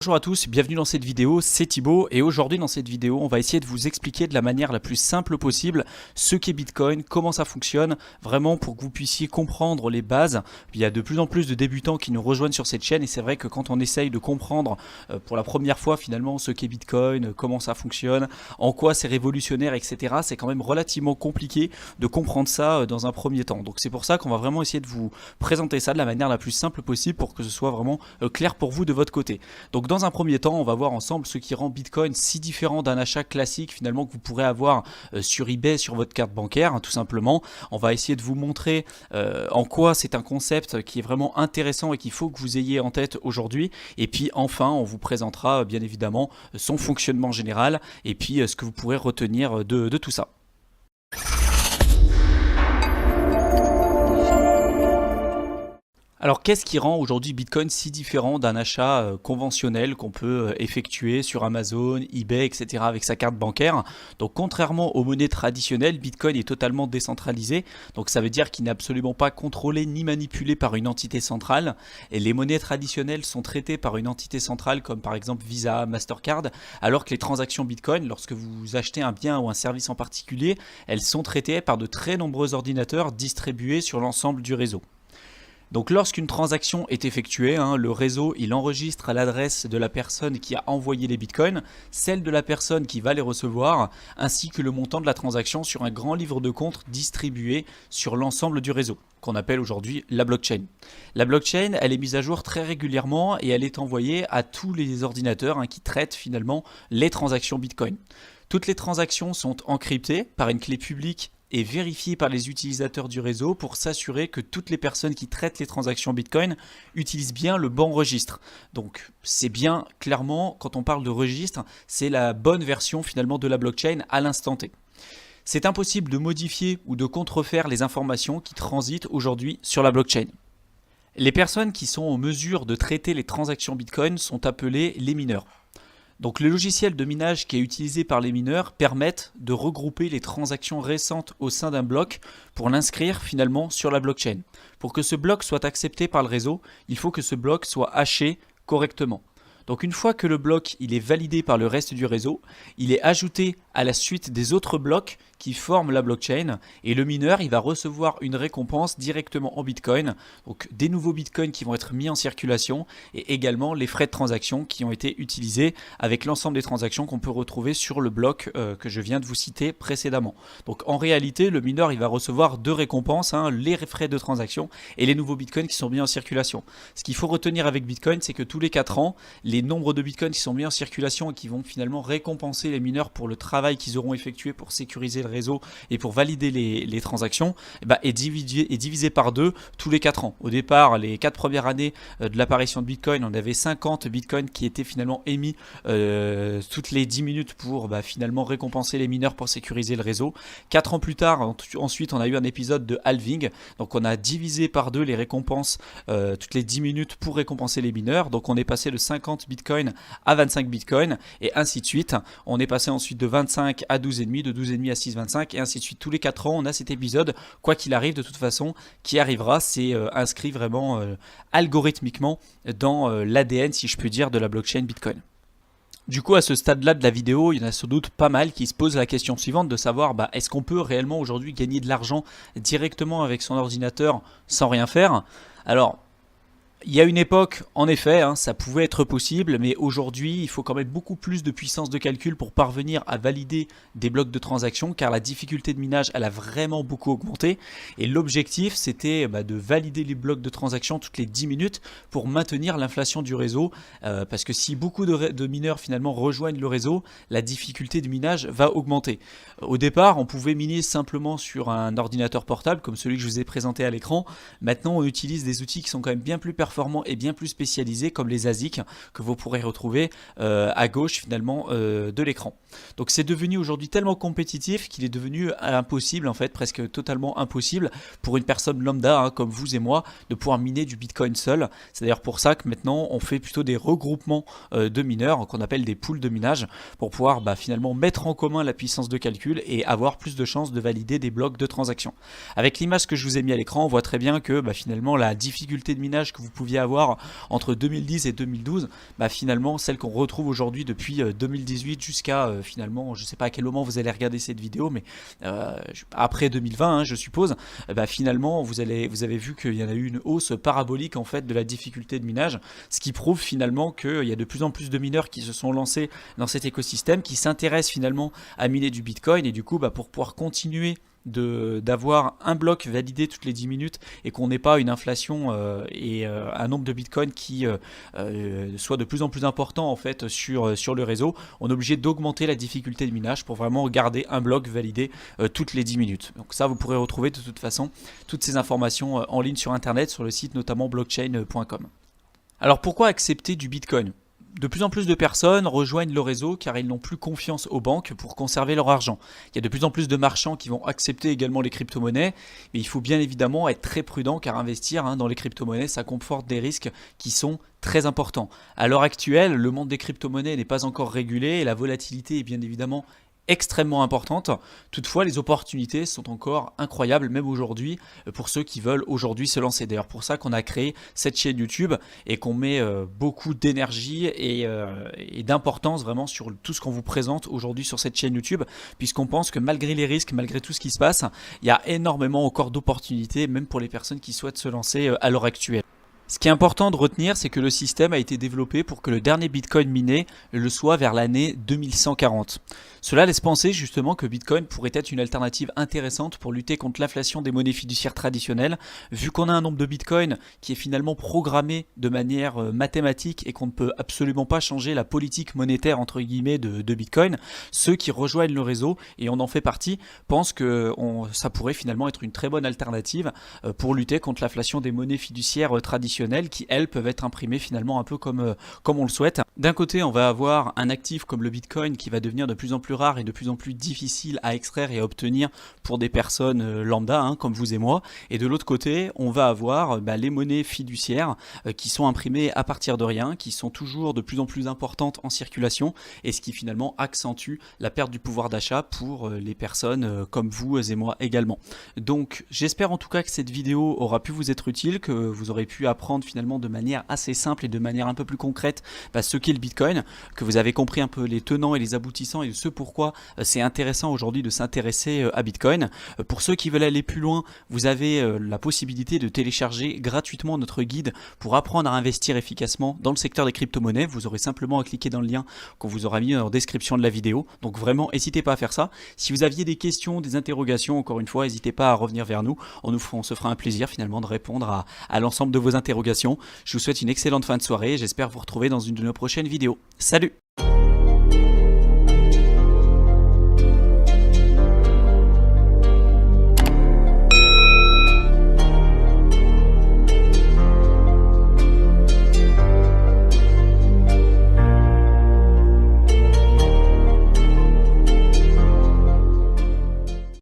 Bonjour à tous, bienvenue dans cette vidéo, c'est Thibaut et aujourd'hui dans cette vidéo on va essayer de vous expliquer de la manière la plus simple possible ce qu'est Bitcoin, comment ça fonctionne, vraiment pour que vous puissiez comprendre les bases. Il y a de plus en plus de débutants qui nous rejoignent sur cette chaîne et c'est vrai que quand on essaye de comprendre pour la première fois finalement ce qu'est Bitcoin, comment ça fonctionne, en quoi c'est révolutionnaire, etc. c'est quand même relativement compliqué de comprendre ça dans un premier temps. Donc c'est pour ça qu'on va vraiment essayer de vous présenter ça de la manière la plus simple possible pour que ce soit vraiment clair pour vous de votre côté. Donc dans un premier temps, on va voir ensemble ce qui rend Bitcoin si différent d'un achat classique finalement que vous pourrez avoir sur eBay, sur votre carte bancaire, hein, tout simplement. On va essayer de vous montrer en quoi c'est un concept qui est vraiment intéressant et qu'il faut que vous ayez en tête aujourd'hui. Et puis enfin, on vous présentera bien évidemment son fonctionnement général et puis ce que vous pourrez retenir de tout ça. Alors qu'est-ce qui rend aujourd'hui Bitcoin si différent d'un achat conventionnel qu'on peut effectuer sur Amazon, eBay, etc. avec sa carte bancaire? Donc contrairement aux monnaies traditionnelles, Bitcoin est totalement décentralisé. Donc ça veut dire qu'il n'est absolument pas contrôlé ni manipulé par une entité centrale. Et les monnaies traditionnelles sont traitées par une entité centrale comme par exemple Visa, Mastercard, alors que les transactions Bitcoin, lorsque vous achetez un bien ou un service en particulier, elles sont traitées par de très nombreux ordinateurs distribués sur l'ensemble du réseau. Donc lorsqu'une transaction est effectuée, le réseau il enregistre l'adresse de la personne qui a envoyé les bitcoins, celle de la personne qui va les recevoir, ainsi que le montant de la transaction sur un grand livre de compte distribué sur l'ensemble du réseau, qu'on appelle aujourd'hui la blockchain. La blockchain, elle est mise à jour très régulièrement et elle est envoyée à tous les ordinateurs qui traitent finalement les transactions bitcoin. Toutes les transactions sont encryptées par une clé publique et vérifié par les utilisateurs du réseau pour s'assurer que toutes les personnes qui traitent les transactions Bitcoin utilisent bien le bon registre. Donc c'est bien clairement, quand on parle de registre, c'est la bonne version finalement de la blockchain à l'instant T. C'est impossible de modifier ou de contrefaire les informations qui transitent aujourd'hui sur la blockchain. Les personnes qui sont en mesure de traiter les transactions Bitcoin sont appelées les mineurs. Donc le logiciel de minage qui est utilisé par les mineurs permettent de regrouper les transactions récentes au sein d'un bloc pour l'inscrire finalement sur la blockchain. Pour que ce bloc soit accepté par le réseau, il faut que ce bloc soit haché correctement. Donc une fois que le bloc il est validé par le reste du réseau, il est ajouté à la suite des autres blocs qui forment la blockchain et le mineur il va recevoir une récompense directement en Bitcoin, donc des nouveaux Bitcoins qui vont être mis en circulation et également les frais de transaction qui ont été utilisés avec l'ensemble des transactions qu'on peut retrouver sur le bloc que je viens de vous citer précédemment. Donc en réalité le mineur il va recevoir deux récompenses, les frais de transaction et les nouveaux Bitcoins qui sont mis en circulation. Ce qu'il faut retenir avec Bitcoin, c'est que tous les 4 ans, les nombres de Bitcoins qui sont mis en circulation et qui vont finalement récompenser les mineurs pour le travail qu'ils auront effectué pour sécuriser le réseau et pour valider les transactions, est divisé par 2 tous les 4 ans. Au départ, les 4 premières années de l'apparition de Bitcoin, on avait 50 Bitcoins qui étaient finalement émis toutes les 10 minutes pour finalement récompenser les mineurs pour sécuriser le réseau. 4 ans plus tard, ensuite, on a eu un épisode de halving, donc on a divisé par 2 les récompenses toutes les 10 minutes pour récompenser les mineurs, donc on est passé de 50 Bitcoin à 25 Bitcoin et ainsi de suite. On est passé ensuite de 25 à 12,5, de 12,5 à 6,25 et ainsi de suite. Tous les 4 ans, on a cet épisode, quoi qu'il arrive de toute façon, qui arrivera, c'est inscrit vraiment algorithmiquement dans l'ADN, si je puis dire, de la blockchain Bitcoin. Du coup, à ce stade-là de la vidéo, il y en a sans doute pas mal qui se posent la question suivante de savoir est-ce qu'on peut réellement aujourd'hui gagner de l'argent directement avec son ordinateur sans rien faire? Alors, il y a une époque, en effet, ça pouvait être possible, mais aujourd'hui, il faut quand même beaucoup plus de puissance de calcul pour parvenir à valider des blocs de transactions, car la difficulté de minage, elle a vraiment beaucoup augmenté. Et l'objectif, c'était de valider les blocs de transactions toutes les 10 minutes pour maintenir l'inflation du réseau, parce que si beaucoup de mineurs finalement rejoignent le réseau, la difficulté de minage va augmenter. Au départ, on pouvait miner simplement sur un ordinateur portable, comme celui que je vous ai présenté à l'écran. Maintenant, on utilise des outils qui sont quand même bien plus performants et bien plus spécialisés comme les ASIC que vous pourrez retrouver à gauche finalement de l'écran. Donc c'est devenu aujourd'hui tellement compétitif qu'il est devenu impossible, en fait presque totalement impossible pour une personne lambda comme vous et moi de pouvoir miner du Bitcoin seul. C'est d'ailleurs pour ça que maintenant on fait plutôt des regroupements de mineurs qu'on appelle des pools de minage pour pouvoir finalement mettre en commun la puissance de calcul et avoir plus de chances de valider des blocs de transactions. Avec l'image que je vous ai mis à l'écran, on voit très bien que finalement la difficulté de minage que vous pouviez avoir entre 2010 et 2012, bah finalement celle qu'on retrouve aujourd'hui depuis 2018 jusqu'à finalement, je sais pas à quel moment vous allez regarder cette vidéo, mais après 2020 hein, je suppose, bah finalement vous avez vu qu'il y en a eu une hausse parabolique en fait de la difficulté de minage, ce qui prouve finalement qu'il y a de plus en plus de mineurs qui se sont lancés dans cet écosystème, qui s'intéressent finalement à miner du Bitcoin, et du coup bah, pour pouvoir continuer d'avoir un bloc validé toutes les 10 minutes et qu'on n'ait pas une inflation et un nombre de bitcoin qui soit de plus en plus important en fait sur le réseau, on est obligé d'augmenter la difficulté de minage pour vraiment garder un bloc validé toutes les 10 minutes. Donc ça, vous pourrez retrouver de toute façon toutes ces informations en ligne sur internet, sur le site notamment blockchain.com. Alors pourquoi accepter du Bitcoin ? De plus en plus de personnes rejoignent le réseau car ils n'ont plus confiance aux banques pour conserver leur argent. Il y a de plus en plus de marchands qui vont accepter également les crypto-monnaies, mais il faut bien évidemment être très prudent car investir dans les crypto-monnaies, ça comporte des risques qui sont très importants. À l'heure actuelle, le monde des crypto-monnaies n'est pas encore régulé et la volatilité est bien évidemment extrêmement importante. Toutefois, les opportunités sont encore incroyables, même aujourd'hui, pour ceux qui veulent aujourd'hui se lancer. D'ailleurs, pour ça qu'on a créé cette chaîne YouTube et qu'on met beaucoup d'énergie et d'importance vraiment sur tout ce qu'on vous présente aujourd'hui sur cette chaîne YouTube, puisqu'on pense que malgré les risques, malgré tout ce qui se passe, il y a énormément encore d'opportunités, même pour les personnes qui souhaitent se lancer à l'heure actuelle. Ce qui est important de retenir, c'est que le système a été développé pour que le dernier Bitcoin miné le soit vers l'année 2140. Cela laisse penser justement que Bitcoin pourrait être une alternative intéressante pour lutter contre l'inflation des monnaies fiduciaires traditionnelles, vu qu'on a un nombre de Bitcoin qui est finalement programmé de manière mathématique et qu'on ne peut absolument pas changer la politique monétaire entre guillemets de Bitcoin. Ceux qui rejoignent le réseau, et on en fait partie, pensent que ça pourrait finalement être une très bonne alternative pour lutter contre l'inflation des monnaies fiduciaires traditionnelles qui, elles, peuvent être imprimées finalement un peu comme on le souhaite. D'un côté, on va avoir un actif comme le Bitcoin qui va devenir de plus en plus rare et de plus en plus difficile à extraire et à obtenir pour des personnes lambda comme vous et moi. Et de l'autre côté, on va avoir les monnaies fiduciaires qui sont imprimées à partir de rien, qui sont toujours de plus en plus importantes en circulation, et ce qui finalement accentue la perte du pouvoir d'achat pour les personnes comme vous et moi également. Donc j'espère en tout cas que cette vidéo aura pu vous être utile, que vous aurez pu apprendre finalement de manière assez simple et de manière un peu plus concrète ce qu'est le Bitcoin, que vous avez compris un peu les tenants et les aboutissants et ce pourquoi c'est intéressant aujourd'hui de s'intéresser à Bitcoin. Pour ceux qui veulent aller plus loin, vous avez la possibilité de télécharger gratuitement notre guide pour apprendre à investir efficacement dans le secteur des crypto-monnaies. Vous aurez simplement à cliquer dans le lien qu'on vous aura mis en description de la vidéo. Donc vraiment, n'hésitez pas à faire ça. Si vous aviez des questions, des interrogations, encore une fois, n'hésitez pas à revenir vers nous. On se fera un plaisir finalement de répondre à l'ensemble de vos interrogations. Je vous souhaite une excellente fin de soirée et j'espère vous retrouver dans une de nos prochaines vidéos. Salut!